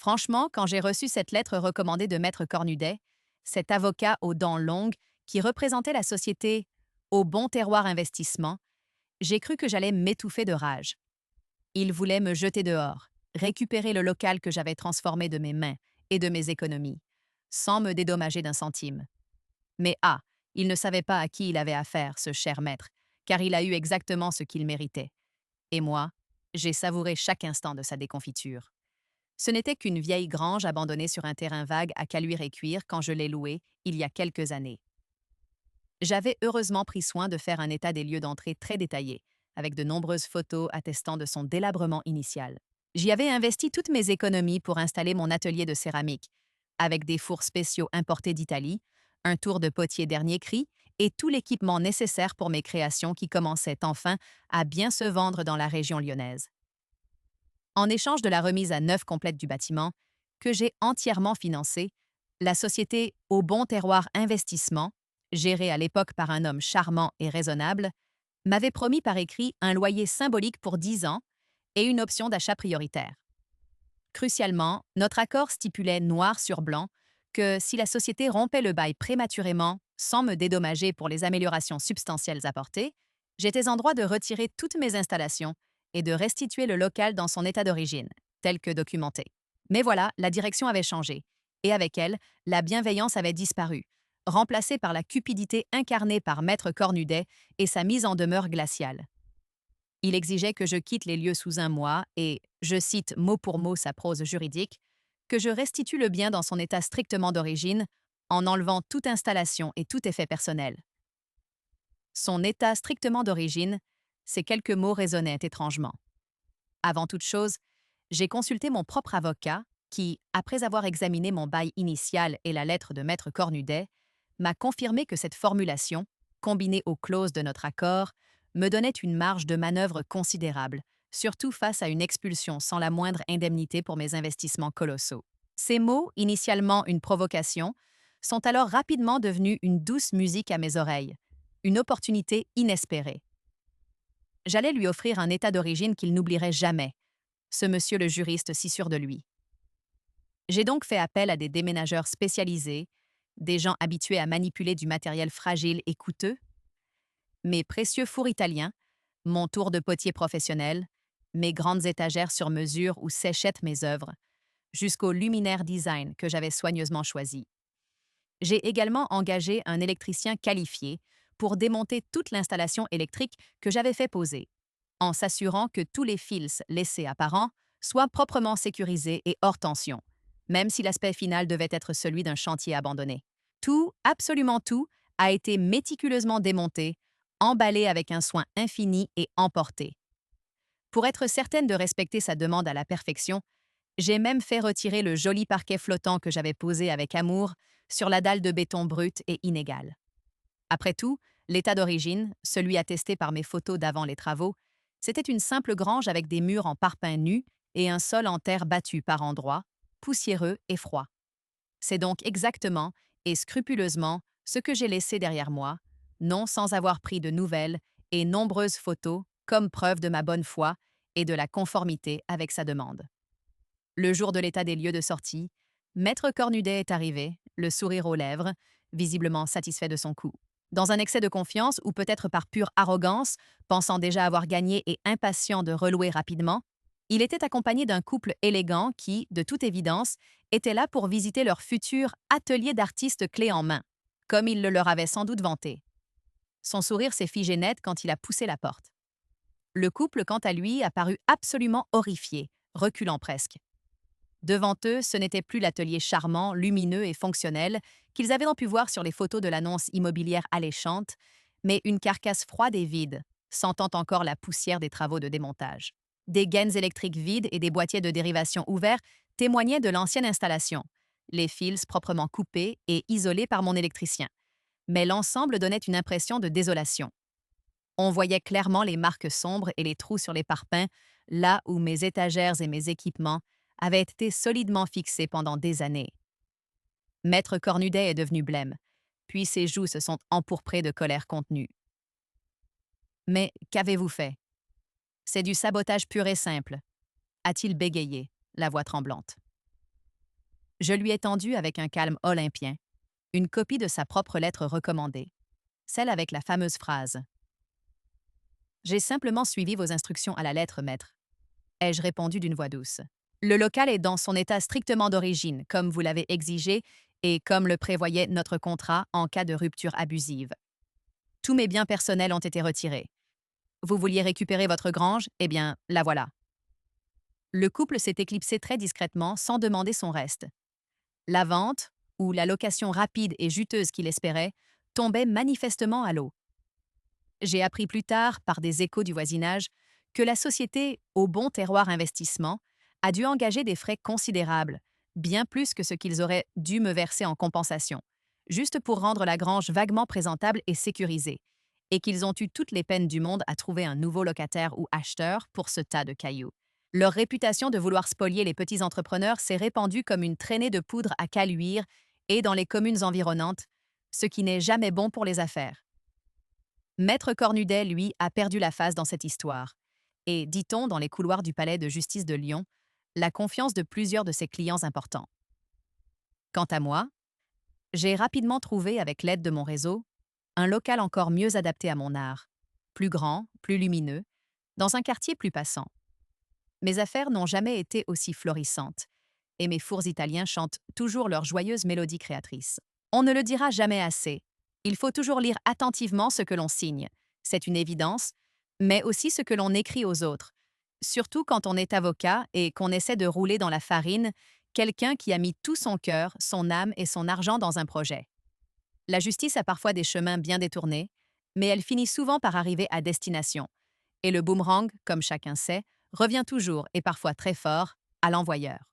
Franchement, quand j'ai reçu cette lettre recommandée de Maître Cornudet, cet avocat aux dents longues qui représentait la société Au Bon Terroir Investissement, j'ai cru que j'allais m'étouffer de rage. Il voulait me jeter dehors, récupérer le local que j'avais transformé de mes mains et de mes économies, sans me dédommager d'un centime. Mais il ne savait pas à qui il avait affaire, ce cher maître, car il a eu exactement ce qu'il méritait. Et moi, j'ai savouré chaque instant de sa déconfiture. Ce n'était qu'une vieille grange abandonnée sur un terrain vague à caluire et cuire quand je l'ai louée, il y a quelques années. J'avais heureusement pris soin de faire un état des lieux d'entrée très détaillé, avec de nombreuses photos attestant de son délabrement initial. J'y avais investi toutes mes économies pour installer mon atelier de céramique, avec des fours spéciaux importés d'Italie, un tour de potier dernier cri et tout l'équipement nécessaire pour mes créations qui commençaient enfin à bien se vendre dans la région lyonnaise. En échange de la remise à neuf complète du bâtiment, que j'ai entièrement financé, la société Au Bon Terroir Investissement, gérée à l'époque par un homme charmant et raisonnable, m'avait promis par écrit un loyer symbolique pour 10 ans et une option d'achat prioritaire. Crucialement, notre accord stipulait noir sur blanc que si la société rompait le bail prématurément, sans me dédommager pour les améliorations substantielles apportées, j'étais en droit de retirer toutes mes installations et de restituer le local dans son état d'origine, tel que documenté. Mais voilà, la direction avait changé, et avec elle, la bienveillance avait disparu, remplacée par la cupidité incarnée par Maître Cornudet et sa mise en demeure glaciale. Il exigeait que je quitte les lieux sous un mois et, je cite mot pour mot sa prose juridique, que je restitue le bien dans son état strictement d'origine en enlevant toute installation et tout effet personnel. Son état strictement d'origine, ces quelques mots résonnaient étrangement. Avant toute chose, j'ai consulté mon propre avocat qui, après avoir examiné mon bail initial et la lettre de Maître Cornudet, m'a confirmé que cette formulation, combinée aux clauses de notre accord, me donnait une marge de manœuvre considérable, surtout face à une expulsion sans la moindre indemnité pour mes investissements colossaux. Ces mots, initialement une provocation, sont alors rapidement devenus une douce musique à mes oreilles, une opportunité inespérée. J'allais lui offrir un état d'origine qu'il n'oublierait jamais, ce monsieur le juriste si sûr de lui. J'ai donc fait appel à des déménageurs spécialisés, des gens habitués à manipuler du matériel fragile et coûteux, mes précieux fours italiens, mon tour de potier professionnel, mes grandes étagères sur mesure où s'échettent mes œuvres, jusqu'au luminaire design que j'avais soigneusement choisi. J'ai également engagé un électricien qualifié pour démonter toute l'installation électrique que j'avais fait poser, en s'assurant que tous les fils laissés apparents soient proprement sécurisés et hors tension, même si l'aspect final devait être celui d'un chantier abandonné. Tout, absolument tout, a été méticuleusement démonté, emballé avec un soin infini et emporté. Pour être certaine de respecter sa demande à la perfection, j'ai même fait retirer le joli parquet flottant que j'avais posé avec amour sur la dalle de béton brute et inégale. Après tout, l'état d'origine, celui attesté par mes photos d'avant les travaux, c'était une simple grange avec des murs en parpaing nu et un sol en terre battue par endroits, poussiéreux et froid. C'est donc exactement et scrupuleusement ce que j'ai laissé derrière moi, non sans avoir pris de nouvelles et nombreuses photos comme preuve de ma bonne foi et de la conformité avec sa demande. Le jour de l'état des lieux de sortie, Maître Cornudet est arrivé, le sourire aux lèvres, visiblement satisfait de son coup. Dans un excès de confiance ou peut-être par pure arrogance, pensant déjà avoir gagné et impatient de relouer rapidement, il était accompagné d'un couple élégant qui, de toute évidence, était là pour visiter leur futur atelier d'artiste clé en main, comme il le leur avait sans doute vanté. Son sourire s'est figé net quand il a poussé la porte. Le couple, quant à lui, apparut absolument horrifié, reculant presque. Devant eux, ce n'était plus l'atelier charmant, lumineux et fonctionnel qu'ils avaient pu voir sur les photos de l'annonce immobilière alléchante, mais une carcasse froide et vide, sentant encore la poussière des travaux de démontage. Des gaines électriques vides et des boîtiers de dérivation ouverts témoignaient de l'ancienne installation, les fils proprement coupés et isolés par mon électricien. Mais l'ensemble donnait une impression de désolation. On voyait clairement les marques sombres et les trous sur les parpaings, là où mes étagères et mes équipements avaient été solidement fixés pendant des années. Maître Cornudet est devenu blême, puis ses joues se sont empourprées de colère contenue. Mais qu'avez-vous fait? C'est du sabotage pur et simple, a-t-il bégayé, la voix tremblante. Je lui ai tendu avec un calme olympien une copie de sa propre lettre recommandée, celle avec la fameuse phrase. J'ai simplement suivi vos instructions à la lettre, maître, ai-je répondu d'une voix douce. Le local est dans son état strictement d'origine, comme vous l'avez exigé et comme le prévoyait notre contrat en cas de rupture abusive. Tous mes biens personnels ont été retirés. Vous vouliez récupérer votre grange? Eh bien, la voilà. Le couple s'est éclipsé très discrètement sans demander son reste. La vente, ou la location rapide et juteuse qu'il espérait, tombait manifestement à l'eau. J'ai appris plus tard, par des échos du voisinage, que la société Au Bon Terroir Investissement a dû engager des frais considérables, bien plus que ce qu'ils auraient dû me verser en compensation, juste pour rendre la grange vaguement présentable et sécurisée, et qu'ils ont eu toutes les peines du monde à trouver un nouveau locataire ou acheteur pour ce tas de cailloux. Leur réputation de vouloir spolier les petits entrepreneurs s'est répandue comme une traînée de poudre à caluire et dans les communes environnantes, ce qui n'est jamais bon pour les affaires. Maître Cornudet, lui, a perdu la face dans cette histoire. Et, dit-on, dans les couloirs du palais de justice de Lyon, la confiance de plusieurs de ses clients importants. Quant à moi, j'ai rapidement trouvé, avec l'aide de mon réseau, un local encore mieux adapté à mon art, plus grand, plus lumineux, dans un quartier plus passant. Mes affaires n'ont jamais été aussi florissantes, et mes fours italiens chantent toujours leur joyeuse mélodie créatrice. On ne le dira jamais assez. Il faut toujours lire attentivement ce que l'on signe. C'est une évidence, mais aussi ce que l'on écrit aux autres. Surtout quand on est avocat et qu'on essaie de rouler dans la farine quelqu'un qui a mis tout son cœur, son âme et son argent dans un projet. La justice a parfois des chemins bien détournés, mais elle finit souvent par arriver à destination. Et le boomerang, comme chacun sait, revient toujours, et parfois très fort, à l'envoyeur.